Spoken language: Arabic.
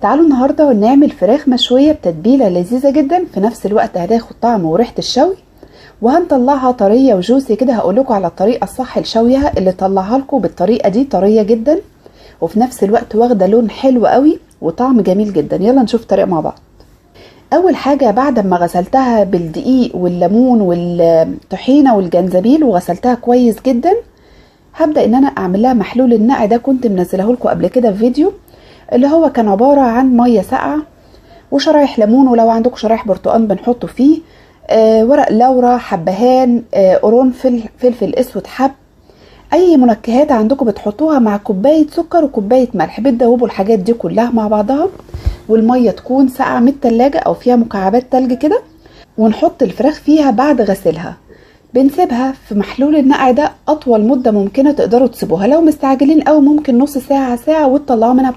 تعالوا النهاردة نعمل فراخ مشوية بتتبيلة لذيذة جدا، في نفس الوقت هتاخد طعم وريحة الشوي وهنطلعها طرية وجوسي كده. هقولكوا على الطريقة الصح لشويها اللي طلعها لكم بالطريقة دي طرية جدا وفي نفس الوقت واخدة لون حلو قوي وطعم جميل جدا. يلا نشوف الطريقة مع بعض. اول حاجة بعد ما غسلتها بالدقيق والليمون والطحينة والجنزبيل وغسلتها كويس جدا، هبدأ ان انا اعمل لها محلول النقع. ده كنت منزله لكم قبل كده في فيديو، اللي هو كان عبارة عن مية ساقعة وشرايح ليمون، ولو عندكم شرايح برتقان بنحطه فيه، ورق لورا، حبهان، قرنفل، فلفل اسود حب، اي منكهات عندكم بتحطوها مع كوباية سكر وكوباية ملح. بتدوبوا الحاجات دي كلها مع بعضها والمية تكون ساقعة من التلاجة او فيها مكعبات تلج كده، ونحط الفراخ فيها بعد غسلها. بنسيبها في محلول النقع ده اطول مدة ممكنة تقدروا تسيبوها. لو مستعجلين او ممكن نص ساعة ساعة وتطلعوا منها